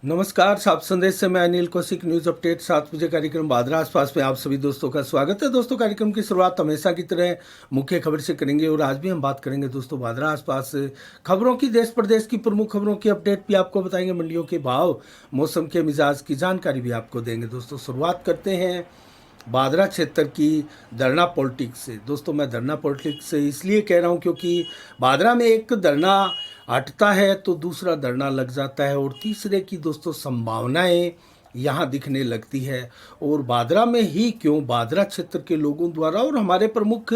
नमस्कार। सात संदेश से मैं अनिल कौशिक। न्यूज अपडेट 7 बजे कार्यक्रम बादरा आसपास में आप सभी दोस्तों का स्वागत है। दोस्तों, कार्यक्रम की शुरुआत हमेशा की तरह मुख्य खबर से करेंगे और आज भी हम बात करेंगे दोस्तों बादरा आसपास खबरों की। देश प्रदेश की प्रमुख खबरों की अपडेट भी आपको बताएंगे, मंडियों के भाव, मौसम के मिजाज की जानकारी भी आपको देंगे। दोस्तों, शुरुआत करते हैं बादरा क्षेत्र की धरना पॉलिटिक्स से। दोस्तों, मैं धरना पॉलिटिक्स से इसलिए कह रहा हूं क्योंकि बादरा में एक धरना हटता है तो दूसरा धरना लग जाता है और तीसरे की दोस्तों संभावनाएं यहाँ दिखने लगती है। और बादरा में ही क्यों, बादरा क्षेत्र के लोगों द्वारा और हमारे प्रमुख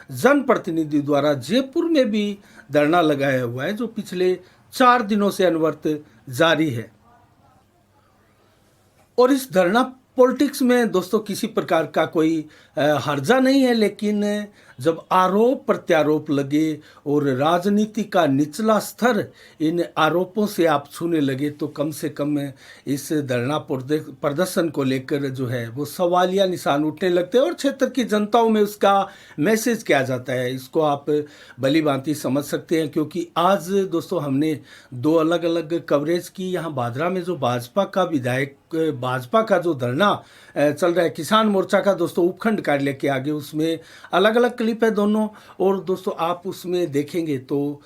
जनप्रतिनिधि द्वारा जयपुर में भी धरना लगाया हुआ है जो पिछले 4 दिनों से अनवरत जारी है। और इस धरना पॉलिटिक्स में दोस्तों किसी प्रकार का कोई हर्जा नहीं है, लेकिन जब आरोप प्रत्यारोप लगे और राजनीति का निचला स्तर इन आरोपों से आप छूने लगे तो कम से कम इस धरना प्रदर्शन को लेकर जो है वो सवालिया निशान उठने लगते हैं और क्षेत्र की जनताओं में उसका मैसेज क्या जाता है इसको आप भली भांति समझ सकते हैं। क्योंकि आज दोस्तों हमने 2 अलग अलग कवरेज की। यहाँ बादरा में जो भाजपा का जो धरना चल रहा है किसान मोर्चा का दोस्तों उपखंड कार्यालय के आगे, उसमें अलग अलग क्लिप है दोनों। और दोस्तों आप उसमें देखेंगे तो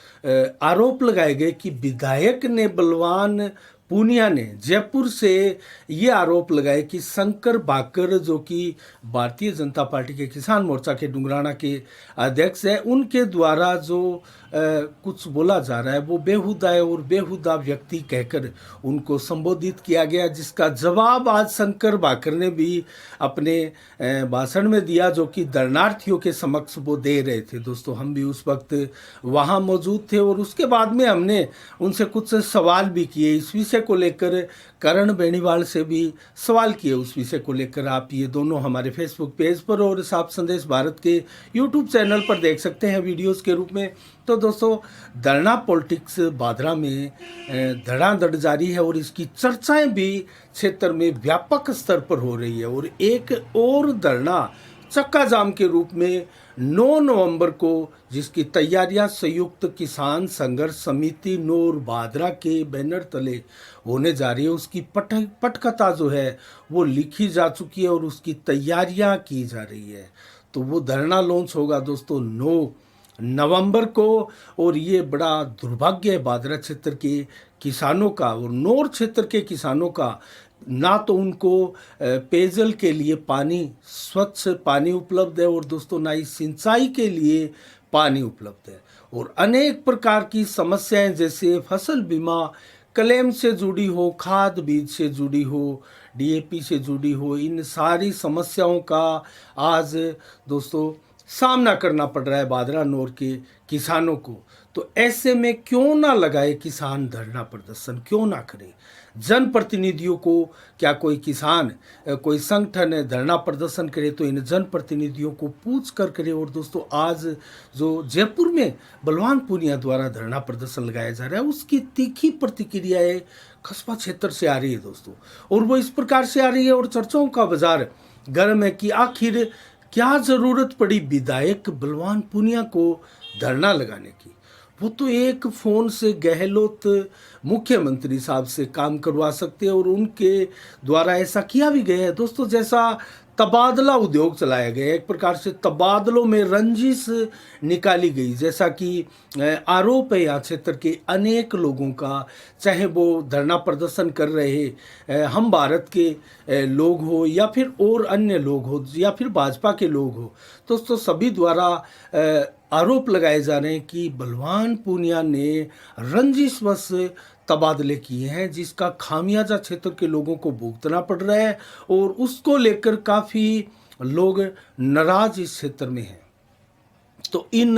आरोप लगाए गए कि विधायक ने बलवान पूनिया ने जयपुर से ये आरोप लगाए कि शंकर बाकर जो कि भारतीय जनता पार्टी के किसान मोर्चा के डुंगराना के अध्यक्ष है, उनके द्वारा जो कुछ बोला जा रहा है वो बेहुदा है और बेहुदा व्यक्ति कहकर उनको संबोधित किया गया, जिसका जवाब आज शंकर बाकर ने भी अपने भाषण में दिया जो कि धरनार्थियों के समक्ष वो दे रहे थे। दोस्तों, हम भी उस वक्त वहाँ मौजूद थे और उसके बाद में हमने उनसे कुछ सवाल भी किए इस विषय को लेकर। करण बेनीवाल से भी सवाल किए उस विषय को लेकर। आप ये दोनों हमारे फेसबुक पेज पर और साफ संदेश भारत के यूट्यूब चैनल पर देख सकते हैं वीडियोस के रूप में। तो दोस्तों, धरना पॉलिटिक्स बादरा में धड़ाधड़ जारी है और इसकी चर्चाएं भी क्षेत्र में व्यापक स्तर पर हो रही है। और एक और धरना चक्का जाम के रूप में 9 नवंबर को, जिसकी तैयारियां संयुक्त किसान संघर्ष समिति नूर बादरा के बैनर तले होने जा रही है, उसकी पटकथा जो है वो लिखी जा चुकी है और उसकी तैयारियां की जा रही है। तो वो धरना लॉन्च होगा दोस्तों 9 नवंबर को। और ये बड़ा दुर्भाग्य है बादरा क्षेत्र के किसानों का और नौर क्षेत्र के किसानों का। ना तो उनको पेयजल के लिए पानी, स्वच्छ पानी उपलब्ध है और दोस्तों ना ही सिंचाई के लिए पानी उपलब्ध है। और अनेक प्रकार की समस्याएं जैसे फसल बीमा क्लेम से जुड़ी हो, खाद बीज से जुड़ी हो, डीएपी से जुड़ी हो, इन सारी समस्याओं का आज दोस्तों सामना करना पड़ रहा है बादरा नौर के किसानों को। तो ऐसे में क्यों ना लगाए किसान धरना प्रदर्शन, क्यों ना करें जनप्रतिनिधियों को। क्या कोई किसान, कोई संगठन धरना प्रदर्शन करे तो इन जनप्रतिनिधियों को पूछ कर करे। और दोस्तों आज जो जयपुर में बलवान पूनिया द्वारा धरना प्रदर्शन लगाया जा रहा है उसकी तीखी प्रतिक्रियाएं कस्बा क्षेत्र से आ रही है दोस्तों। और वो इस प्रकार से आ रही है और चर्चाओं का बाजार गर्म है कि आखिर क्या जरूरत पड़ी विधायक बलवान पूनिया को धरना लगाने की। वो तो एक फ़ोन से गहलोत मुख्यमंत्री साहब से काम करवा सकते हैं और उनके द्वारा ऐसा किया भी गया है दोस्तों। जैसा तबादला उद्योग चलाया गया, एक प्रकार से तबादलों में रंजिश निकाली गई, जैसा कि आरोप है यहाँ क्षेत्र के अनेक लोगों का, चाहे वो धरना प्रदर्शन कर रहे हम भारत के लोग हो या फिर और अन्य लोग हो या फिर भाजपा के लोग हो। दोस्तों सभी द्वारा आरोप लगाए जा रहे हैं कि बलवान पूनिया ने रंजिशवश तबादले किए हैं, जिसका खामियाजा क्षेत्र के लोगों को भुगतना पड़ रहा है और उसको लेकर काफ़ी लोग नाराज इस क्षेत्र में हैं। तो इन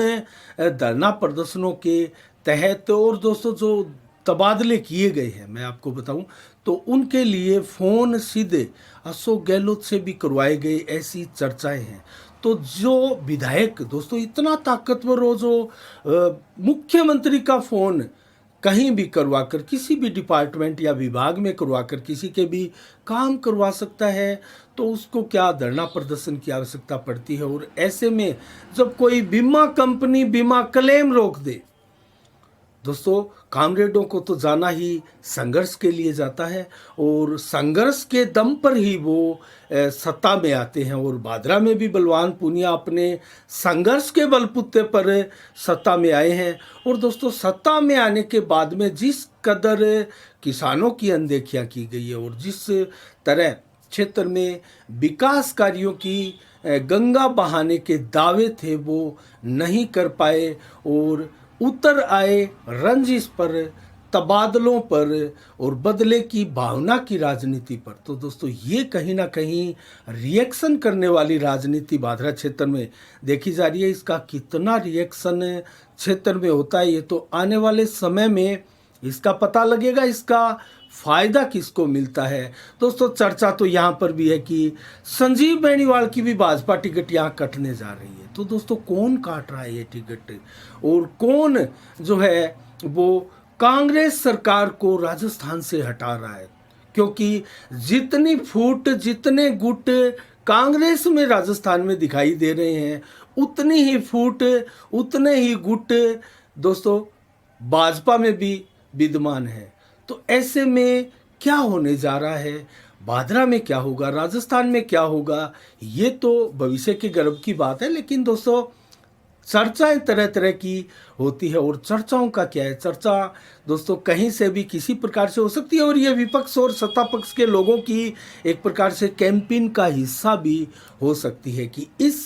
धरना प्रदर्शनों के तहत और दोस्तों जो तबादले किए गए हैं मैं आपको बताऊं तो उनके लिए फ़ोन सीधे अशोक गहलोत से भी करवाए गए, ऐसी चर्चाएं हैं। तो जो विधायक दोस्तों इतना ताकतवर हो, जो मुख्यमंत्री का फ़ोन कहीं भी करवा कर, किसी भी डिपार्टमेंट या विभाग में करवा कर किसी के भी काम करवा सकता है, तो उसको क्या धरना प्रदर्शन की आवश्यकता पड़ती है। और ऐसे में जब कोई बीमा कंपनी बीमा क्लेम रोक दे दोस्तों, कामरेडों को तो जाना ही संघर्ष के लिए जाता है और संघर्ष के दम पर ही वो सत्ता में आते हैं। और भादरा में भी बलवान पूनिया अपने संघर्ष के बलबूते पर सत्ता में आए हैं। और दोस्तों, सत्ता में आने के बाद में जिस कदर किसानों की अनदेखियाँ की गई है और जिस तरह क्षेत्र में विकास कार्यों की गंगा बहाने के दावे थे वो नहीं कर पाए और उतर आए रंजिश पर, तबादलों पर और बदले की भावना की राजनीति पर। तो दोस्तों, ये कहीं ना कहीं रिएक्शन करने वाली राजनीति भादरा क्षेत्र में देखी जा रही है। इसका कितना रिएक्शन क्षेत्र में होता है ये तो आने वाले समय में इसका पता लगेगा, इसका फायदा किसको मिलता है। दोस्तों, चर्चा तो यहाँ पर भी है कि संजीव बेनीवाल की भी भाजपा टिकट यहाँ कटने जा रही है। तो दोस्तों, कौन काट रहा है ये टिकट और कौन जो है वो कांग्रेस सरकार को राजस्थान से हटा रहा है, क्योंकि जितनी फूट, जितने गुट कांग्रेस में राजस्थान में दिखाई दे रहे हैं, उतनी ही फूट, उतने ही गुट दोस्तों भाजपा में भी विद्यमान है। तो ऐसे में क्या होने जा रहा है, भादरा में क्या होगा, राजस्थान में क्या होगा, ये तो भविष्य के गर्व की बात है। लेकिन दोस्तों, चर्चाएं तरह तरह की होती है और चर्चाओं का क्या है, चर्चा दोस्तों कहीं से भी किसी प्रकार से हो सकती है और ये विपक्ष और सत्ता पक्ष के लोगों की एक प्रकार से कैंपेन का हिस्सा भी हो सकती है कि इस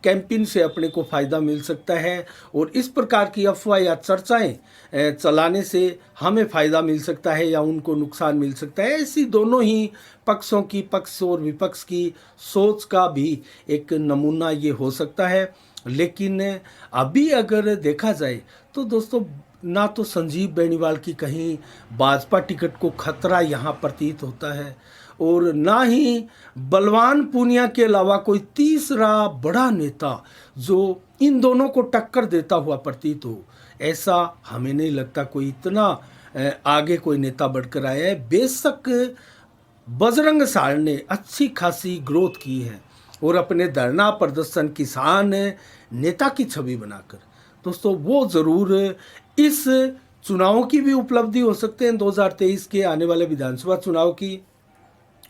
कैंपेन से अपने को फ़ायदा मिल सकता है और इस प्रकार की अफवाह या चर्चाएं चलाने से हमें फ़ायदा मिल सकता है या उनको नुकसान मिल सकता है। ऐसी दोनों ही पक्षों की, पक्ष और विपक्ष की सोच का भी एक नमूना ये हो सकता है। लेकिन अभी अगर देखा जाए तो दोस्तों, ना तो संजीव बेनीवाल की कहीं भाजपा टिकट को खतरा यहाँ प्रतीत होता है और ना ही बलवान पूनिया के अलावा कोई तीसरा बड़ा नेता जो इन दोनों को टक्कर देता हुआ प्रतीत हो, ऐसा हमें नहीं लगता कोई इतना आगे कोई नेता बढ़कर आया है। बेशक बजरंग साल ने अच्छी खासी ग्रोथ की है और अपने धरना प्रदर्शन किसान नेता की छवि बनाकर, दोस्तों वो ज़रूर इस चुनावों की भी उपलब्धि हो सकते हैं 2023 के आने वाले विधानसभा चुनाव की,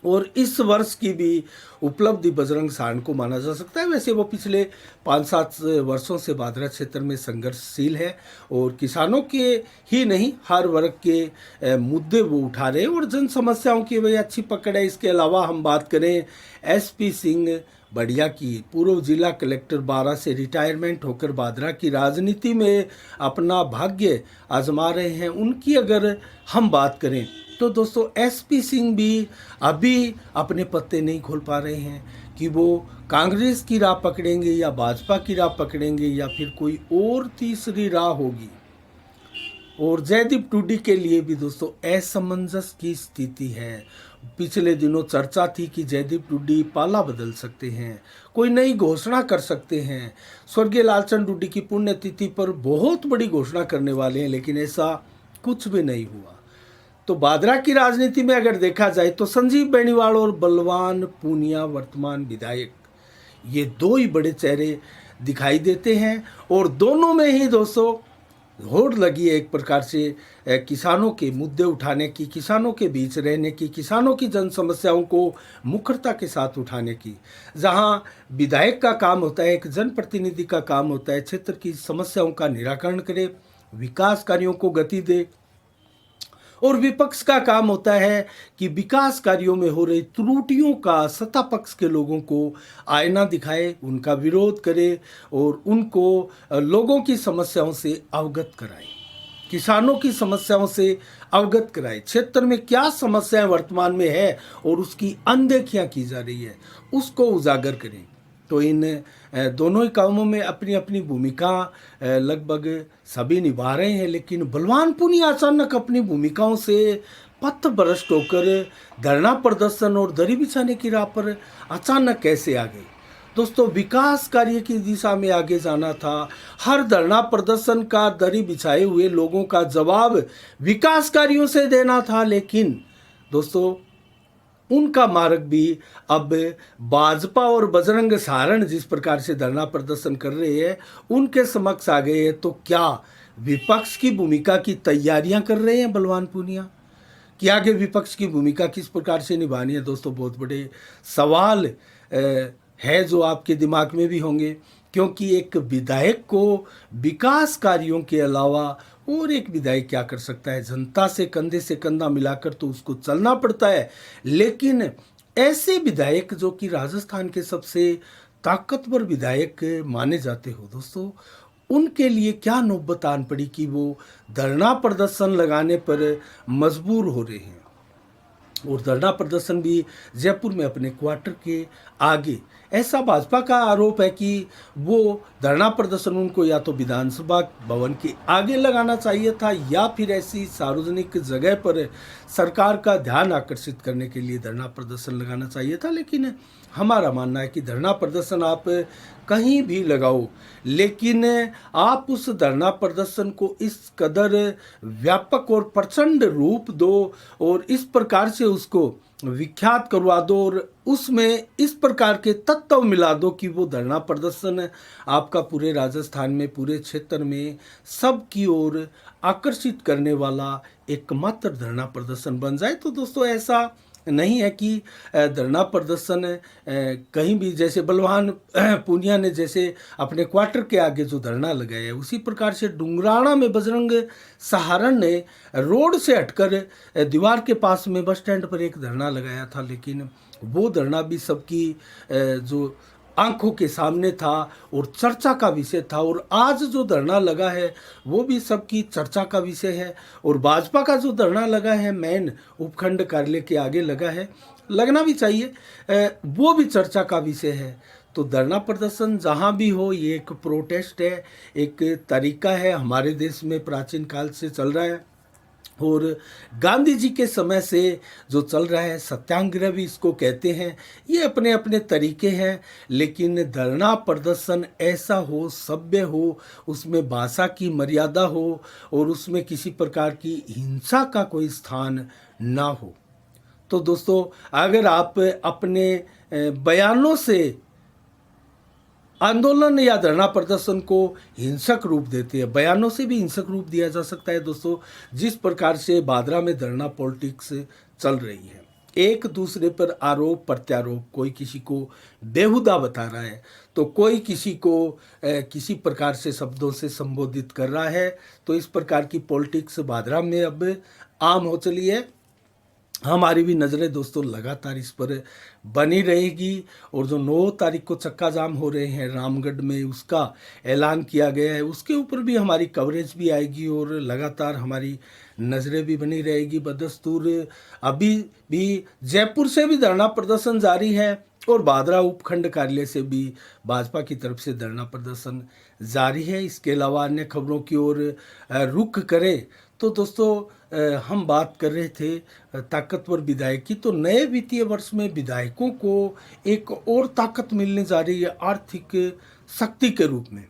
और इस वर्ष की भी उपलब्धि बजरंग सारण को माना जा सकता है। वैसे वो पिछले 5-7 वर्षों से भादरा क्षेत्र में संघर्षशील है और किसानों के ही नहीं, हर वर्ग के मुद्दे वो उठा रहे हैं और जन समस्याओं की वही अच्छी पकड़ है। इसके अलावा हम बात करें एसपी सिंह बढ़िया की, पूर्व जिला कलेक्टर बारा से रिटायरमेंट होकर भादरा की राजनीति में अपना भाग्य आजमा रहे हैं, उनकी अगर हम बात करें तो दोस्तों एसपी सिंह भी अभी अपने पत्ते नहीं खोल पा रहे हैं कि वो कांग्रेस की राह पकड़ेंगे या भाजपा की राह पकड़ेंगे या फिर कोई और तीसरी राह होगी। और जयदीप टूडी के लिए भी दोस्तों असमंजस की स्थिति है। पिछले दिनों चर्चा थी कि जयदीप टूडी पाला बदल सकते हैं, कोई नई घोषणा कर सकते हैं, स्वर्गीय लालचंद टूडी की पुण्यतिथि पर बहुत बड़ी घोषणा करने वाले हैं, लेकिन ऐसा कुछ भी नहीं हुआ। तो भादरा की राजनीति में अगर देखा जाए तो संजीव बेनीवाल और बलवान पूनिया वर्तमान विधायक, ये दो ही बड़े चेहरे दिखाई देते हैं और दोनों में ही दोस्तों होड़ लगी है एक प्रकार से किसानों के मुद्दे उठाने की, किसानों के बीच रहने की, किसानों की जन समस्याओं को मुखरता के साथ उठाने की। जहां विधायक का काम होता है, एक जनप्रतिनिधि का काम होता है क्षेत्र की समस्याओं का निराकरण करे, विकास कार्यों को गति दे, और विपक्ष का काम होता है कि विकास कार्यों में हो रही त्रुटियों का सत्ता पक्ष के लोगों को आईना दिखाए, उनका विरोध करे और उनको लोगों की समस्याओं से अवगत कराए, किसानों की समस्याओं से अवगत कराए, क्षेत्र में क्या समस्याएं वर्तमान में है और उसकी अनदेखियां की जा रही है उसको उजागर करें। तो इन दोनों ही कामों में अपनी अपनी भूमिका लगभग सभी निभा रहे हैं, लेकिन बलवान पूनिया अचानक अपनी भूमिकाओं से पथ भ्रष्ट होकर धरना प्रदर्शन और दरी बिछाने की राह पर अचानक कैसे आ गए। दोस्तों, विकास कार्य की दिशा में आगे जाना था, हर धरना प्रदर्शन का दरी बिछाए हुए लोगों का जवाब विकास कार्यों से देना था, लेकिन दोस्तों उनका मार्ग भी अब भाजपा और बजरंग सारण जिस प्रकार से धरना प्रदर्शन कर रहे हैं उनके समक्ष आ गए हैं। तो क्या विपक्ष की भूमिका की तैयारियां कर रहे हैं बलवान पूनिया कि आगे विपक्ष की भूमिका किस प्रकार से निभानी है। दोस्तों बहुत बड़े सवाल है जो आपके दिमाग में भी होंगे, क्योंकि एक विधायक को विकास कार्यों के अलावा और एक विधायक क्या कर सकता है। जनता से कंधा मिलाकर तो उसको चलना पड़ता है, लेकिन ऐसे विधायक जो कि राजस्थान के सबसे ताकतवर विधायक माने जाते हो दोस्तों, उनके लिए क्या नौबत आन पड़ी कि वो धरना प्रदर्शन लगाने पर मजबूर हो रहे हैं। और धरना प्रदर्शन भी जयपुर में अपने क्वार्टर के आगे। ऐसा भाजपा का आरोप है कि वो धरना प्रदर्शन उनको या तो विधानसभा भवन के आगे लगाना चाहिए था, या फिर ऐसी सार्वजनिक जगह पर सरकार का ध्यान आकर्षित करने के लिए धरना प्रदर्शन लगाना चाहिए था। लेकिन हमारा मानना है कि धरना प्रदर्शन आप कहीं भी लगाओ, लेकिन आप उस धरना प्रदर्शन को इस कदर व्यापक और प्रचंड रूप दो और इस प्रकार से उसको विख्यात करवा दो और उसमें इस प्रकार के तत्व मिला दो कि वो धरना प्रदर्शन आपका पूरे राजस्थान में, पूरे क्षेत्र में सबकी ओर आकर्षित करने वाला एकमात्र धरना प्रदर्शन बन जाए। तो दोस्तों ऐसा नहीं है कि धरना प्रदर्शन कहीं भी, जैसे बलवान पूनिया ने जैसे अपने क्वार्टर के आगे जो धरना लगाया है, उसी प्रकार से डुंगराना में बजरंग सहारण ने रोड से हटकर दीवार के पास में बस स्टैंड पर एक धरना लगाया था। लेकिन वो धरना भी सबकी जो आंखों के सामने था और चर्चा का विषय था, और आज जो धरना लगा है वो भी सबकी चर्चा का विषय है। और भाजपा का जो धरना लगा है मेन उपखंड कार्यालय के आगे लगा है, लगना भी चाहिए, वो भी चर्चा का विषय है। तो धरना प्रदर्शन जहाँ भी हो, ये एक प्रोटेस्ट है, एक तरीका है, हमारे देश में प्राचीन काल से चल रहा है और गांधी जी के समय से जो चल रहा है, सत्याग्रह भी इसको कहते हैं। ये अपने अपने तरीके हैं, लेकिन धरना प्रदर्शन ऐसा हो, सभ्य हो, उसमें भाषा की मर्यादा हो और उसमें किसी प्रकार की हिंसा का कोई स्थान ना हो। तो दोस्तों अगर आप अपने बयानों से आंदोलन या धरना प्रदर्शन को हिंसक रूप देते हैं, बयानों से भी हिंसक रूप दिया जा सकता है दोस्तों। जिस प्रकार से बादरा में धरना पॉलिटिक्स चल रही है, एक दूसरे पर आरोप प्रत्यारोप, कोई किसी को बेहुदा बता रहा है तो कोई किसी को किसी प्रकार से शब्दों से संबोधित कर रहा है। तो इस प्रकार की पॉलिटिक्स बादरा में अब आम हो चली है। हमारी भी नज़रें दोस्तों लगातार इस पर बनी रहेगी। और जो 9 तारीख को चक्का जाम हो रहे हैं रामगढ़ में, उसका ऐलान किया गया है, उसके ऊपर भी हमारी कवरेज भी आएगी और लगातार हमारी नज़रें भी बनी रहेगी। बदस्तूर अभी भी जयपुर से भी धरना प्रदर्शन जारी है और बादरा उपखंड कार्यालय से भी भाजपा की तरफ से धरना प्रदर्शन जारी है। इसके अलावा अन्य खबरों की ओर रुख करें तो दोस्तों हम बात कर रहे थे ताकतवर विधायक की। तो नए वित्तीय वर्ष में विधायकों को एक और ताकत मिलने जा रही है आर्थिक शक्ति के रूप में।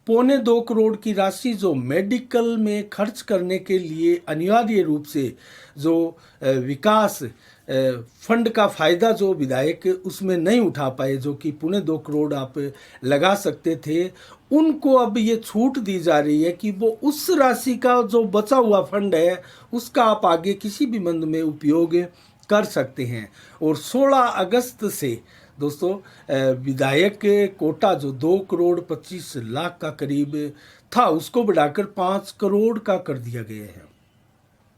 2.25 करोड़ की राशि जो मेडिकल में खर्च करने के लिए अनिवार्य रूप से जो विकास फंड का फायदा जो विधायक उसमें नहीं उठा पाए, जो कि 2.25 करोड़ आप लगा सकते थे, उनको अब ये छूट दी जा रही है कि वो उस राशि का जो बचा हुआ फंड है उसका आप आगे किसी भी मंद में उपयोग कर सकते हैं। और 16 अगस्त से दोस्तों विधायक कोटा जो 2 करोड़ 25 लाख का करीब था, उसको बढ़ाकर 5 करोड़ का कर दिया गया है।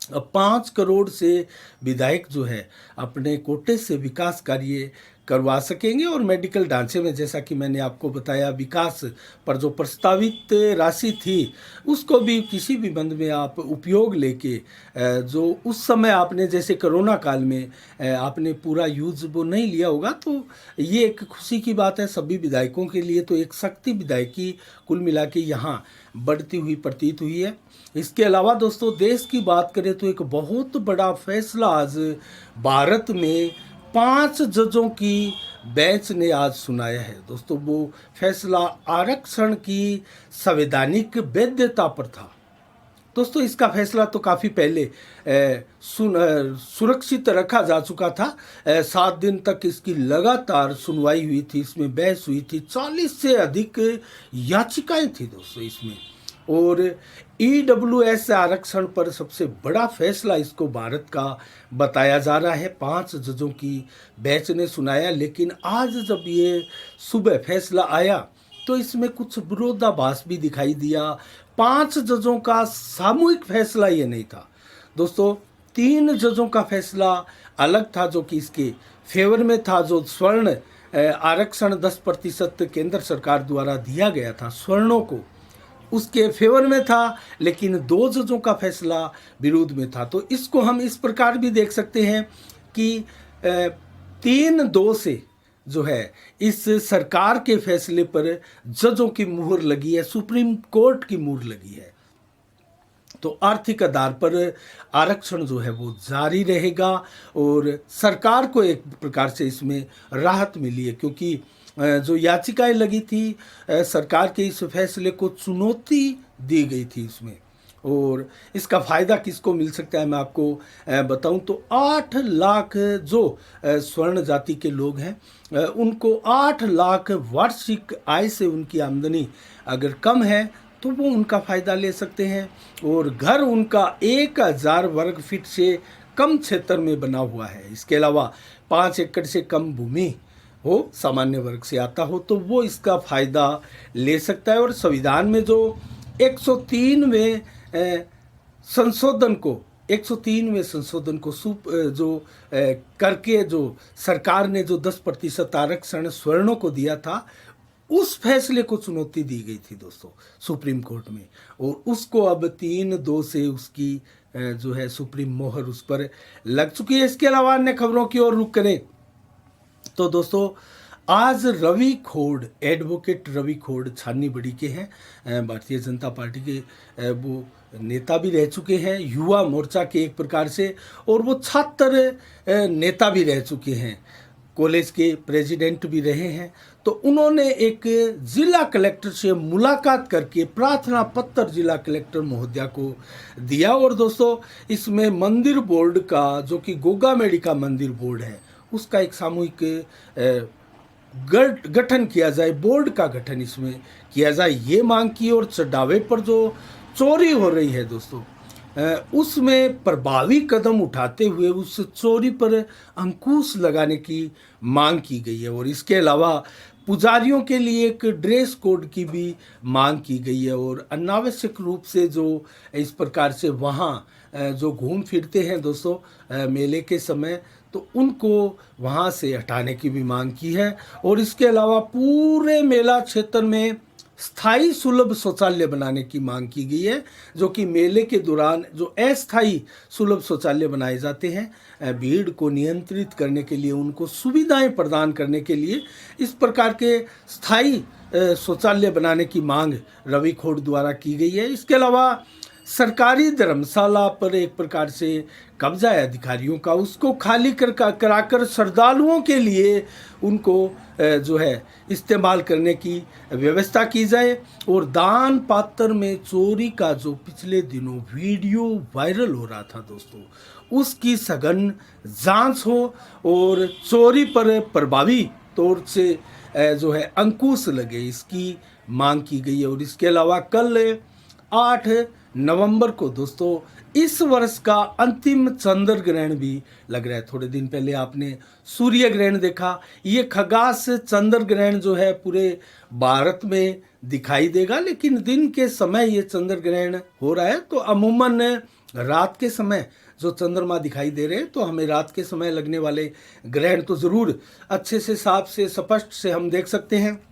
अब 5 करोड़ से विधायक जो है अपने कोटे से विकास कार्य करवा सकेंगे। और मेडिकल ढांचे में जैसा कि मैंने आपको बताया, विकास पर जो प्रस्तावित राशि थी उसको भी किसी भी बंद में आप उपयोग लेके जो उस समय आपने जैसे कोरोना काल में आपने पूरा यूज वो नहीं लिया होगा, तो ये एक खुशी की बात है सभी विधायकों के लिए। तो एक शक्ति विधायकी कुल मिला के यहाँ बढ़ती हुई प्रतीत हुई है। इसके अलावा दोस्तों देश की बात करें तो एक बहुत बड़ा फैसला आज भारत में 5 जजों की बेंच ने आज सुनाया है दोस्तों। वो फैसला आरक्षण की संवैधानिक वैधता पर था दोस्तों। इसका फैसला तो काफ़ी पहले सुरक्षित रखा जा चुका था। 7 दिन तक इसकी लगातार सुनवाई हुई थी, इसमें बहस हुई थी, 40 से अधिक याचिकाएं थी दोस्तों इसमें। और ईडब्ल्यूएस आरक्षण पर सबसे बड़ा फैसला इसको भारत का बताया जा रहा है। 5 जजों की बेंच ने सुनाया, लेकिन आज जब ये सुबह फैसला आया तो इसमें कुछ विरोधाभास भी दिखाई दिया। 5 जजों का सामूहिक फैसला ये नहीं था दोस्तों। 3 जजों का फैसला अलग था जो कि इसके फेवर में था। जो स्वर्ण आरक्षण 10% केंद्र सरकार द्वारा दिया गया था स्वर्णों को, उसके फेवर में था, लेकिन 2 जजों का फैसला विरोध में था। तो इसको हम इस प्रकार भी देख सकते हैं कि 3-2 से जो है इस सरकार के फैसले पर जजों की मुहर लगी है, सुप्रीम कोर्ट की मुहर लगी है। तो आर्थिक आधार पर आरक्षण जो है वो जारी रहेगा और सरकार को एक प्रकार से इसमें राहत मिली है, क्योंकि जो याचिकाएं लगी थी सरकार के इस फैसले को चुनौती दी गई थी इसमें। और इसका फ़ायदा किसको मिल सकता है मैं आपको बताऊं तो 8 लाख जो स्वर्ण जाति के लोग हैं उनको 8 लाख वार्षिक आय से उनकी आमदनी अगर कम है तो वो उनका फ़ायदा ले सकते हैं। और घर उनका 1000 वर्ग फीट से कम क्षेत्र में बना हुआ है। इसके अलावा 5 एकड़ से कम भूमि हो, सामान्य वर्ग से आता हो, तो वो इसका फ़ायदा ले सकता है। और संविधान में जो 103वें संशोधन को 103वें संशोधन को करके जो सरकार ने जो 10% आरक्षण स्वर्णों को दिया था, उस फैसले को चुनौती दी गई थी दोस्तों सुप्रीम कोर्ट में। और उसको अब 3-2 से उसकी जो है सुप्रीम मोहर उस पर लग चुकी है। इसके अलावा अन्य खबरों की ओर रुख करें तो दोस्तों आज रवि खोड़, एडवोकेट रवि खोड़ छाननी बड़ी के हैं, भारतीय जनता पार्टी के वो नेता भी रह चुके हैं, युवा मोर्चा के एक प्रकार से, और वो छात्र नेता भी रह चुके हैं, कॉलेज के प्रेसिडेंट भी रहे हैं। तो उन्होंने एक जिला कलेक्टर से मुलाकात करके प्रार्थना पत्र जिला कलेक्टर महोदया को दिया। और दोस्तों इसमें मंदिर बोर्ड का, जो कि गोगामेडी का मंदिर बोर्ड है, उसका एक सामूहिक गठन किया जाए, बोर्ड का गठन इसमें किया जाए, ये मांग की। और चढ़ावे पर जो चोरी हो रही है दोस्तों उसमें प्रभावी कदम उठाते हुए उस चोरी पर अंकुश लगाने की मांग की गई है। और इसके अलावा पुजारियों के लिए एक ड्रेस कोड की भी मांग की गई है। और अनावश्यक रूप से जो इस प्रकार से वहाँ जो घूम फिरते हैं दोस्तों मेले के समय, तो उनको वहाँ से हटाने की भी मांग की है। और इसके अलावा पूरे मेला क्षेत्र में स्थायी सुलभ शौचालय बनाने की मांग की गई है, जो कि मेले के दौरान जो अस्थायी सुलभ शौचालय बनाए जाते हैं भीड़ को नियंत्रित करने के लिए, उनको सुविधाएं प्रदान करने के लिए इस प्रकार के स्थायी शौचालय बनाने की मांग रवि खोड़ द्वारा की गई है। इसके अलावा सरकारी धर्मशाला पर एक प्रकार से कब्जा है अधिकारियों का, उसको खाली कराकर श्रद्धालुओं के लिए उनको जो है इस्तेमाल करने की व्यवस्था की जाए। और दान पात्र में चोरी का जो पिछले दिनों वीडियो वायरल हो रहा था दोस्तों, उसकी सघन जांच हो और चोरी पर प्रभावी तौर से जो है अंकुश लगे, इसकी मांग की गई है। और इसके अलावा कल 8 नवंबर को दोस्तों इस वर्ष का अंतिम चंद्र ग्रहण भी लग रहा है। थोड़े दिन पहले आपने सूर्य ग्रहण देखा, ये खगास चंद्र ग्रहण जो है पूरे भारत में दिखाई देगा, लेकिन दिन के समय ये चंद्र ग्रहण हो रहा है। तो अमूमन रात के समय जो चंद्रमा दिखाई दे रहे हैं, तो हमें रात के समय लगने वाले ग्रहण तो ज़रूर अच्छे से साफ से स्पष्ट से हम देख सकते हैं।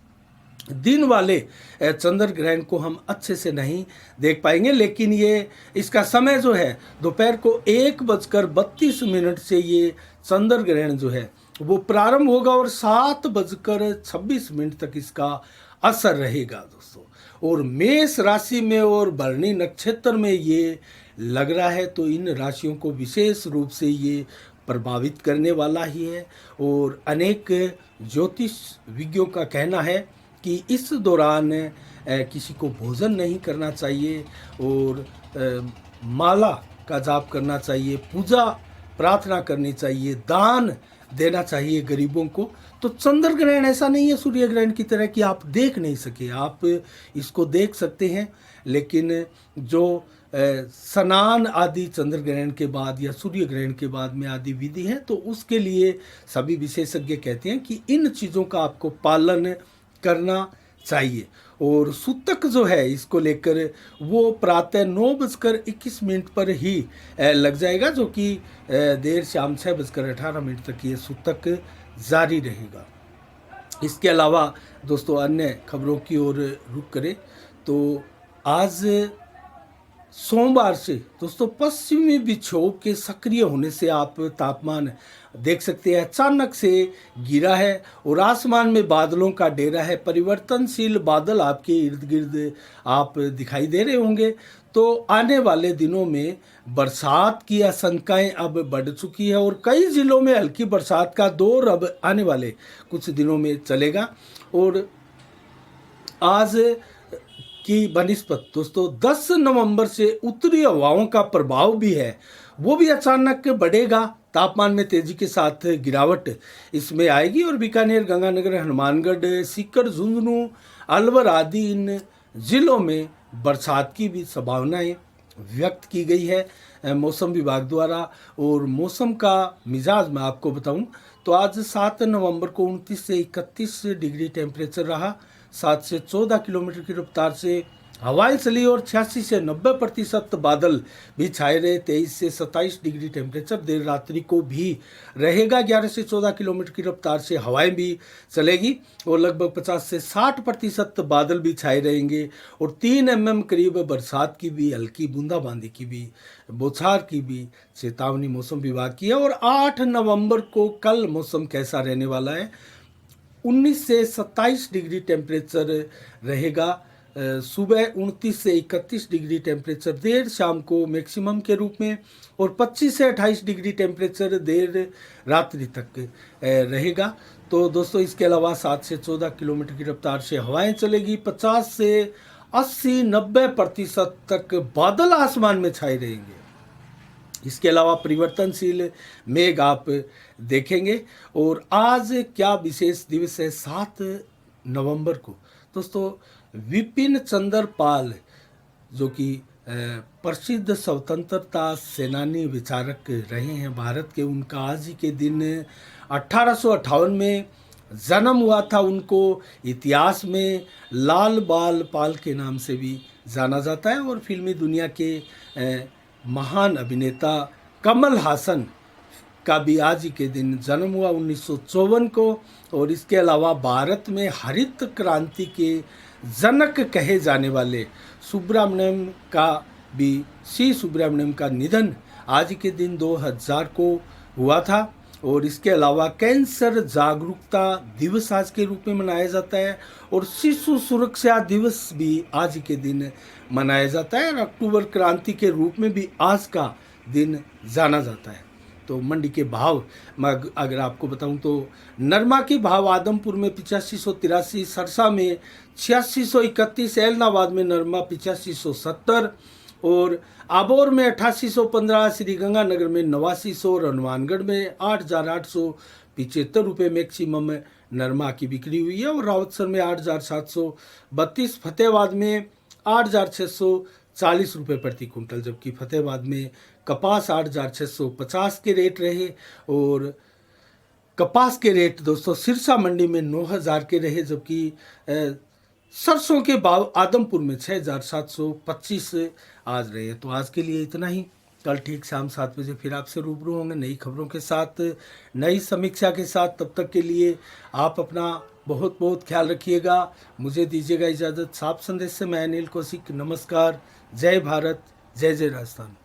दिन वाले चंद्र ग्रहण को हम अच्छे से नहीं देख पाएंगे, लेकिन ये इसका समय जो है दोपहर को 1:32 से ये चंद्र ग्रहण जो है वो प्रारंभ होगा और 7:26 तक इसका असर रहेगा दोस्तों। और मेष राशि में और भरणी नक्षत्र में ये लग रहा है, तो इन राशियों को विशेष रूप से ये प्रभावित करने वाला ही है। और अनेक ज्योतिष विज्ञों का कहना है कि इस दौरान किसी को भोजन नहीं करना चाहिए और माला का जाप करना चाहिए, पूजा प्रार्थना करनी चाहिए, दान देना चाहिए गरीबों को। तो चंद्र ग्रहण ऐसा नहीं है सूर्य ग्रहण की तरह कि आप देख नहीं सके, आप इसको देख सकते हैं, लेकिन जो स्नान आदि चंद्र ग्रहण के बाद या सूर्य ग्रहण के बाद में आदि विधि है, तो उसके लिए सभी विशेषज्ञ कहते हैं कि इन चीज़ों का आपको पालन करना चाहिए। और सूतक जो है इसको लेकर वो प्रातः 9:21 पर ही लग जाएगा, जो कि देर शाम 6:18 तक ये सूतक जारी रहेगा। इसके अलावा दोस्तों अन्य खबरों की ओर रुख करें तो आज सोमवार से दोस्तों पश्चिमी विक्षोभ के सक्रिय होने से आप तापमान देख सकते हैं अचानक से गिरा है और आसमान में बादलों का डेरा है। परिवर्तनशील बादल आपके इर्द गिर्द आप दिखाई दे रहे होंगे। तो आने वाले दिनों में बरसात की आशंकाएं अब बढ़ चुकी है और कई जिलों में हल्की बरसात का दौर अब आने वाले कुछ दिनों में चलेगा। और आज की बनिस्बत दोस्तों 10 नवंबर से उत्तरी हवाओं का प्रभाव भी है, वो भी अचानक बढ़ेगा। तापमान में तेजी के साथ गिरावट इसमें आएगी और बीकानेर, गंगानगर, हनुमानगढ़, सीकर, झुंझुनू, अलवर आदि इन जिलों में बरसात की भी संभावनाएं व्यक्त की गई है मौसम विभाग द्वारा। और मौसम का मिजाज मैं आपको बताऊं तो आज 7 नवंबर को 29 से 31 डिग्री टेम्परेचर रहा। 7 से 14 किलोमीटर की रफ्तार से हवाएं चली और 86 से 90% बादल भी छाए रहे। 23 से 27 डिग्री टेम्परेचर देर रात्रि को भी रहेगा। 11 से 14 किलोमीटर की रफ्तार से हवाएं भी चलेगी और लगभग 50 से 60% बादल भी छाए रहेंगे। और 3 mm करीब बरसात की भी, हल्की बूंदाबांदी की भी, बौछार की भी चेतावनी मौसम विभाग की है। और 8 नवंबर को कल मौसम कैसा रहने वाला है, 19 से 27 डिग्री टेम्परेचर रहेगा। सुबह 29 से 31 डिग्री टेम्परेचर देर शाम को मैक्सिमम के रूप में और 25 से 28 डिग्री टेम्परेचर देर रात्रि तक रहेगा। तो दोस्तों इसके अलावा 7 से 14 किलोमीटर की रफ्तार से हवाएं चलेगी। 50 से 80-90% तक बादल आसमान में छाए रहेंगे। इसके अलावा परिवर्तनशील मेघ आप देखेंगे। और आज क्या विशेष दिवस है 7 नवंबर को दोस्तों, विपिन चंद्र पाल जो कि प्रसिद्ध स्वतंत्रता सेनानी विचारक रहे हैं भारत के, उनका आज ही के दिन 1858 में जन्म हुआ था। उनको इतिहास में लाल बाल पाल के नाम से भी जाना जाता है। और फिल्मी दुनिया के महान अभिनेता कमल हासन का भी आज ही के दिन जन्म हुआ 1954 को। और इसके अलावा भारत में हरित क्रांति के जनक कहे जाने वाले सुब्रमण्यम का भी, सी सुब्रमण्यम का निधन आज के दिन 2000 को हुआ था। और इसके अलावा कैंसर जागरूकता दिवस आज के रूप में मनाया जाता है और शिशु सुरक्षा दिवस भी आज के दिन मनाया जाता है। और अक्टूबर क्रांति के रूप में भी आज का दिन जाना जाता है। तो मंडी के भाव मैं अगर आपको बताऊं तो नरमा के भाव आदमपुर में 8583, सरसा में 8631, एलनाबाद में नरमा 8570 और आबोर में 8815, श्रीगंगानगर में 8900 और हनुमानगढ़ में 8875 रुपये मैक्सिमम नरमा की बिक्री हुई है। और रावतसर में 8732, फतेहाबाद में 8640 रुपये प्रति कुंटल, जबकि फतेहाबाद में कपास 8650 के रेट रहे। और कपास के रेट दोस्तों सिरसा मंडी में 9000 के रहे, जबकि सरसों के भाव आदमपुर में 6725 आज रहे। तो आज के लिए इतना ही। कल ठीक शाम 7 बजे फिर आपसे रूबरू होंगे नई खबरों के साथ, नई समीक्षा के साथ। तब तक के लिए आप अपना बहुत बहुत ख्याल रखिएगा। मुझे दीजिएगा इजाज़त। साफ संदेश से मैं अनिल कौशिक, नमस्कार। जय भारत, जय जय राजस्थान।